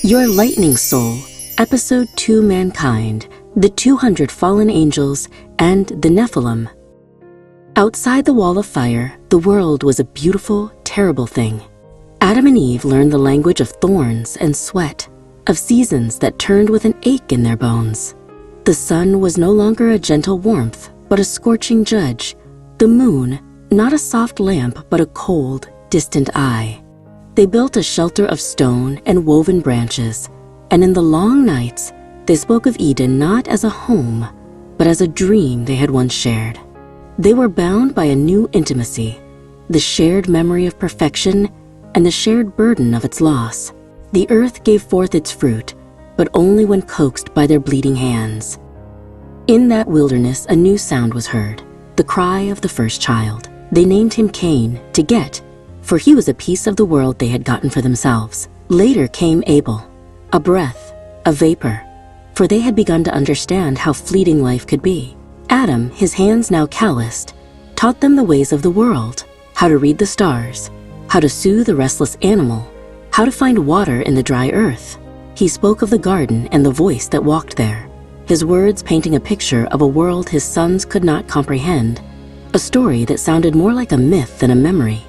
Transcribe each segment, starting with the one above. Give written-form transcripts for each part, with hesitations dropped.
Your Lightning Soul, Ep.2 Mankind, the 200 Fallen Angels, and the Nephilim. Outside the wall of fire, the world was a beautiful, terrible thing. Adam and Eve learned the language of thorns and sweat, of seasons that turned with an ache in their bones. The sun was no longer a gentle warmth, but a scorching judge. The moon, not a soft lamp, but a cold, distant eye. They built a shelter of stone and woven branches, and in the long nights, they spoke of Eden not as a home, but as a dream they had once shared. They were bound by a new intimacy, the shared memory of perfection and the shared burden of its loss. The earth gave forth its fruit, but only when coaxed by their bleeding hands. In that wilderness, a new sound was heard, the cry of the first child. They named him Cain, to get, for he was a piece of the world they had gotten for themselves. Later came Abel, a breath, a vapor, for they had begun to understand how fleeting life could be. Adam, his hands now calloused, taught them the ways of the world, how to read the stars, how to soothe a restless animal, how to find water in the dry earth. He spoke of the garden and the voice that walked there, his words painting a picture of a world his sons could not comprehend, a story that sounded more like a myth than a memory.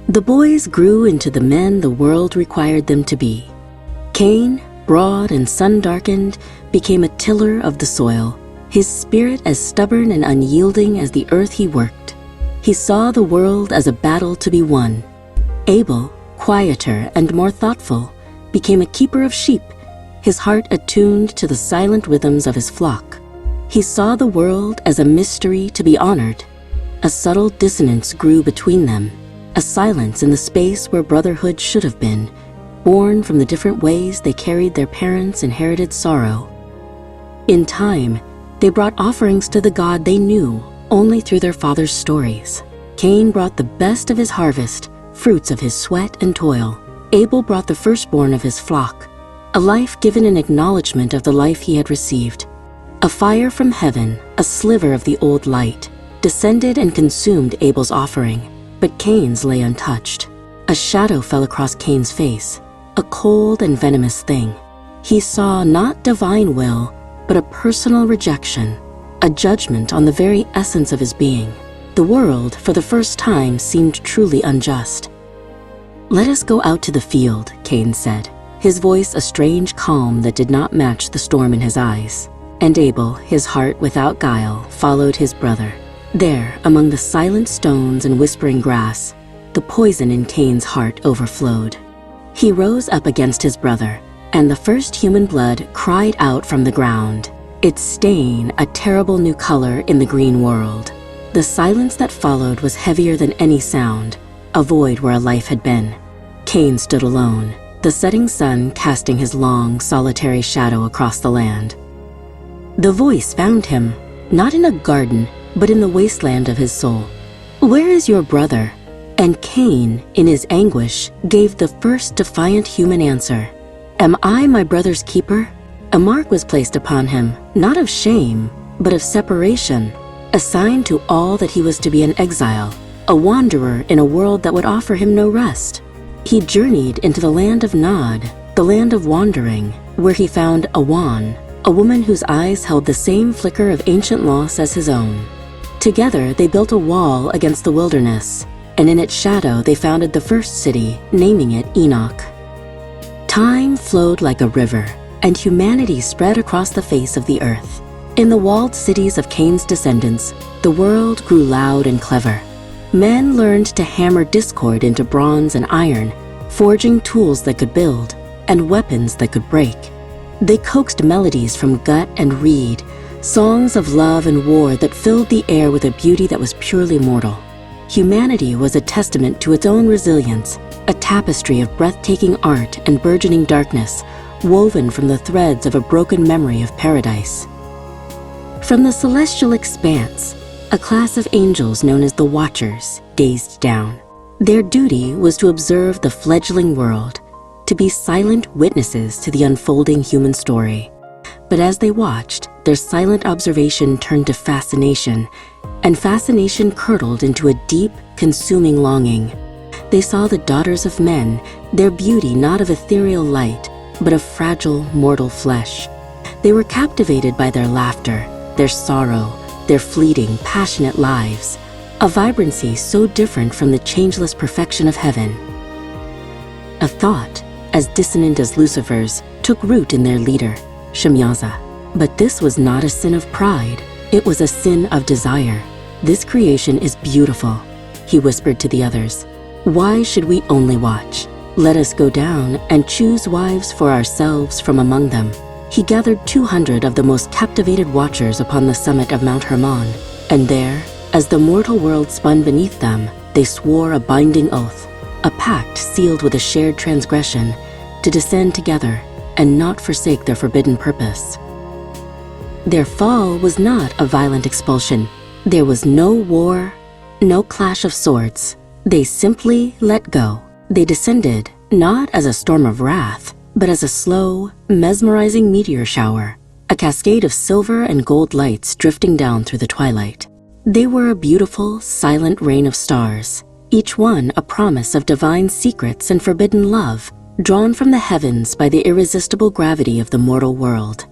The boys grew into the men the world required them to be. Cain, broad and sun-darkened, became a tiller of the soil, his spirit as stubborn and unyielding as the earth he worked. He saw the world as a battle to be won. Abel, quieter and more thoughtful, became a keeper of sheep, his heart attuned to the silent rhythms of his flock. He saw the world as a mystery to be honored. A subtle dissonance grew between them, a silence in the space where brotherhood should have been, born from the different ways they carried their parents' inherited sorrow. In time, they brought offerings to the God they knew only through their father's stories. Cain brought the best of his harvest, fruits of his sweat and toil. Abel brought the firstborn of his flock, a life given in acknowledgement of the life he had received. A fire from heaven, a sliver of the old light, descended and consumed Abel's offering, but Cain's lay untouched. A shadow fell across Cain's face, a cold and venomous thing. He saw not divine will, but a personal rejection, a judgment on the very essence of his being. The world, for the first time, seemed truly unjust. "Let us go out to the field," Cain said, his voice a strange calm that did not match the storm in his eyes. And Abel, his heart without guile, followed his brother. There, among the silent stones and whispering grass, the poison in Cain's heart overflowed. He rose up against his brother, and the first human blood cried out from the ground, its stain a terrible new color in the green world. The silence that followed was heavier than any sound, a void where a life had been. Cain stood alone, the setting sun casting his long, solitary shadow across the land. The voice found him, not in a garden, but in the wasteland of his soul. "Where is your brother?" And Cain, in his anguish, gave the first defiant human answer. "Am I my brother's keeper?" A mark was placed upon him, not of shame, but of separation, a sign to all that he was to be an exile, a wanderer in a world that would offer him no rest. He journeyed into the land of Nod, the land of wandering, where he found Awan, a woman whose eyes held the same flicker of ancient loss as his own. Together they built a wall against the wilderness, and in its shadow they founded the first city, naming it Enoch. Time flowed like a river, and humanity spread across the face of the earth. In the walled cities of Cain's descendants, the world grew loud and clever. Men learned to hammer discord into bronze and iron, forging tools that could build, and weapons that could break. They coaxed melodies from gut and reed, songs of love and war that filled the air with a beauty that was purely mortal. Humanity was a testament to its own resilience, a tapestry of breathtaking art and burgeoning darkness, woven from the threads of a broken memory of paradise. From the celestial expanse, a class of angels known as the Watchers gazed down. Their duty was to observe the fledgling world, to be silent witnesses to the unfolding human story. But as they watched, their silent observation turned to fascination, and fascination curdled into a deep, consuming longing. They saw the daughters of men, their beauty not of ethereal light, but of fragile, mortal flesh. They were captivated by their laughter, their sorrow, their fleeting, passionate lives, a vibrancy so different from the changeless perfection of heaven. A thought, as dissonant as Lucifer's, took root in their leader, Shemyaza. But this was not a sin of pride, it was a sin of desire. "This creation is beautiful," he whispered to the others. "Why should we only watch? Let us go down and choose wives for ourselves from among them." He gathered 200 of the most captivated watchers upon the summit of Mount Hermon, and there, as the mortal world spun beneath them, they swore a binding oath, a pact sealed with a shared transgression, to descend together and not forsake their forbidden purpose. Their fall was not a violent expulsion. There was no war, no clash of swords. They simply let go. They descended, not as a storm of wrath, but as a slow, mesmerizing meteor shower, a cascade of silver and gold lights drifting down through the twilight. They were a beautiful, silent rain of stars, each one a promise of divine secrets and forbidden love, drawn from the heavens by the irresistible gravity of the mortal world.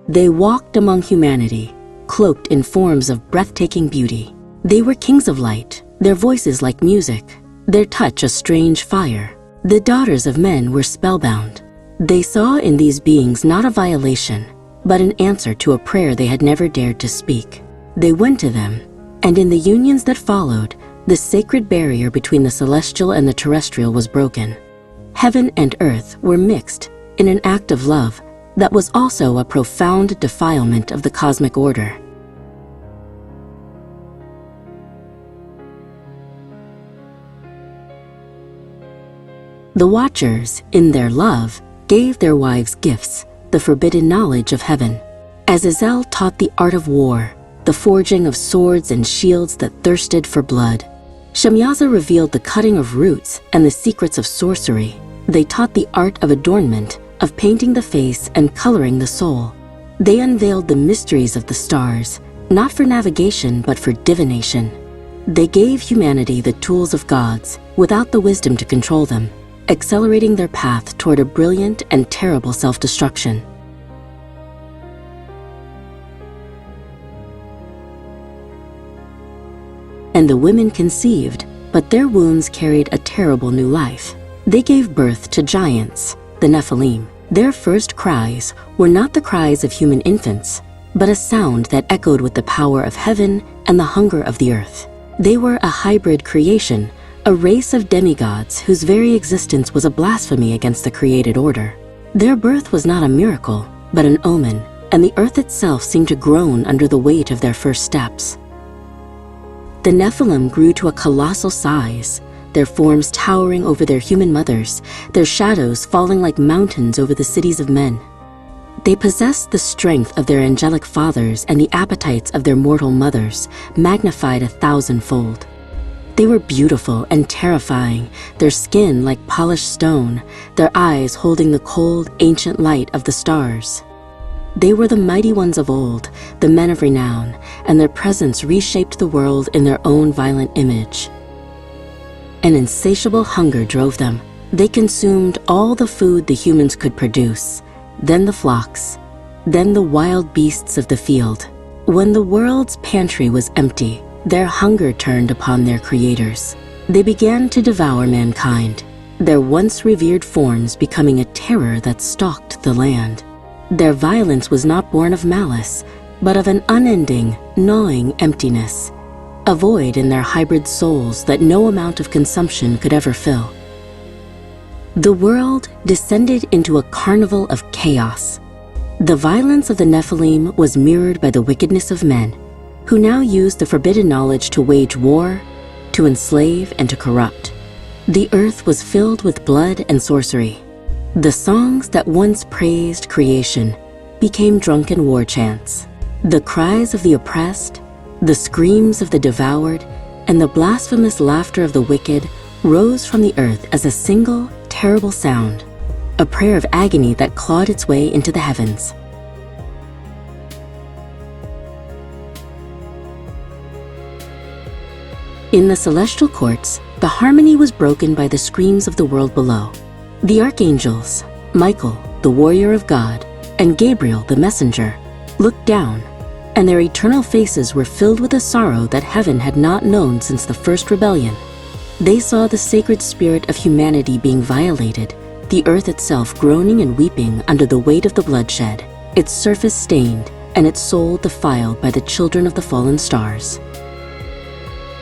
They walked among humanity, cloaked in forms of breathtaking beauty. They were kings of light, their voices like music, their touch a strange fire. The daughters of men were spellbound. They saw in these beings not a violation, but an answer to a prayer they had never dared to speak. They went to them, and in the unions that followed, the sacred barrier between the celestial and the terrestrial was broken. Heaven and earth were mixed in an act of love that was also a profound defilement of the cosmic order. The Watchers, in their love, gave their wives gifts, the forbidden knowledge of heaven. Azazel taught the art of war, the forging of swords and shields that thirsted for blood. Shemyaza revealed the cutting of roots and the secrets of sorcery. They taught the art of adornment, of painting the face and coloring the soul. They unveiled the mysteries of the stars, not for navigation but for divination. They gave humanity the tools of gods without the wisdom to control them, accelerating their path toward a brilliant and terrible self-destruction. And the women conceived, but their wombs carried a terrible new life. They gave birth to giants, the Nephilim. Their first cries were not the cries of human infants, but a sound that echoed with the power of heaven and the hunger of the earth. They were a hybrid creation, a race of demigods whose very existence was a blasphemy against the created order. Their birth was not a miracle, but an omen, and the earth itself seemed to groan under the weight of their first steps. The Nephilim grew to a colossal size, their forms towering over their human mothers, their shadows falling like mountains over the cities of men. They possessed the strength of their angelic fathers and the appetites of their mortal mothers, magnified 1,000-fold. They were beautiful and terrifying, their skin like polished stone, their eyes holding the cold, ancient light of the stars. They were the mighty ones of old, the men of renown, and their presence reshaped the world in their own violent image. An insatiable hunger drove them. They consumed all the food the humans could produce, then the flocks, then the wild beasts of the field. When the world's pantry was empty, their hunger turned upon their creators. They began to devour mankind, their once revered forms becoming a terror that stalked the land. Their violence was not born of malice, but of an unending, gnawing emptiness, a void in their hybrid souls that no amount of consumption could ever fill. The world descended into a carnival of chaos. The violence of the Nephilim was mirrored by the wickedness of men, who now used the forbidden knowledge to wage war, to enslave, and to corrupt. The earth was filled with blood and sorcery. The songs that once praised creation became drunken war chants. The cries of the oppressed, the screams of the devoured, and the blasphemous laughter of the wicked rose from the earth as a single, terrible sound, a prayer of agony that clawed its way into the heavens. In the celestial courts, the harmony was broken by the screams of the world below. The archangels, Michael, the warrior of God, and Gabriel, the messenger, looked down, and their eternal faces were filled with a sorrow that heaven had not known since the first rebellion. They saw the sacred spirit of humanity being violated, the earth itself groaning and weeping under the weight of the bloodshed, its surface stained and its soul defiled by the children of the fallen stars.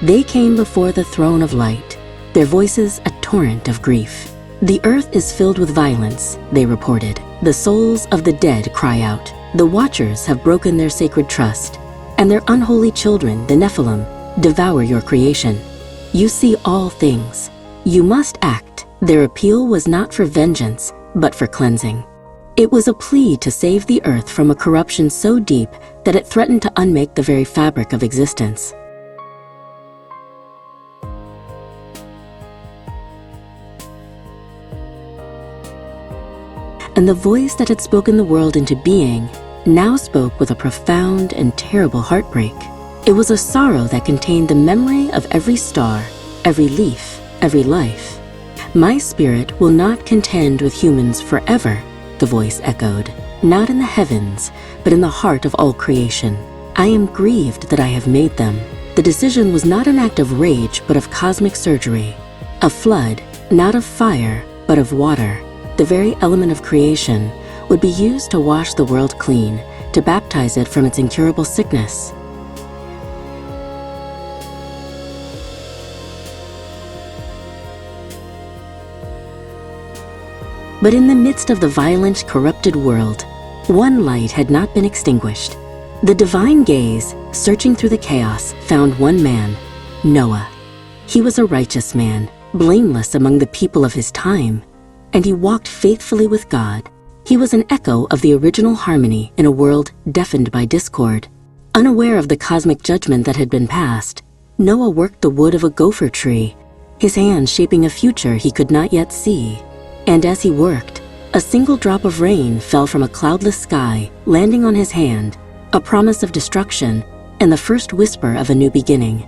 They came before the throne of light, their voices a torrent of grief. The earth is filled with violence, they reported. The souls of the dead cry out. The watchers have broken their sacred trust, and their unholy children, the Nephilim, devour your creation. You see all things. You must act. Their appeal was not for vengeance, but for cleansing. It was a plea to save the earth from a corruption so deep that it threatened to unmake the very fabric of existence. And the voice that had spoken the world into being now spoke with a profound and terrible heartbreak. It was a sorrow that contained the memory of every star, every leaf, every life. My spirit will not contend with humans forever, the voice echoed, not in the heavens, but in the heart of all creation. I am grieved that I have made them. The decision was not an act of rage, but of cosmic surgery. A flood, not of fire, but of water, the very element of creation, would be used to wash the world clean, to baptize it from its incurable sickness. But in the midst of the violent, corrupted world, one light had not been extinguished. The divine gaze, searching through the chaos, found one man, Noah. He was a righteous man, blameless among the people of his time, and he walked faithfully with God. He was an echo of the original harmony in a world deafened by discord. Unaware of the cosmic judgment that had been passed, Noah worked the wood of a gopher tree, his hands shaping a future he could not yet see. And as he worked, a single drop of rain fell from a cloudless sky, landing on his hand, a promise of destruction and the first whisper of a new beginning.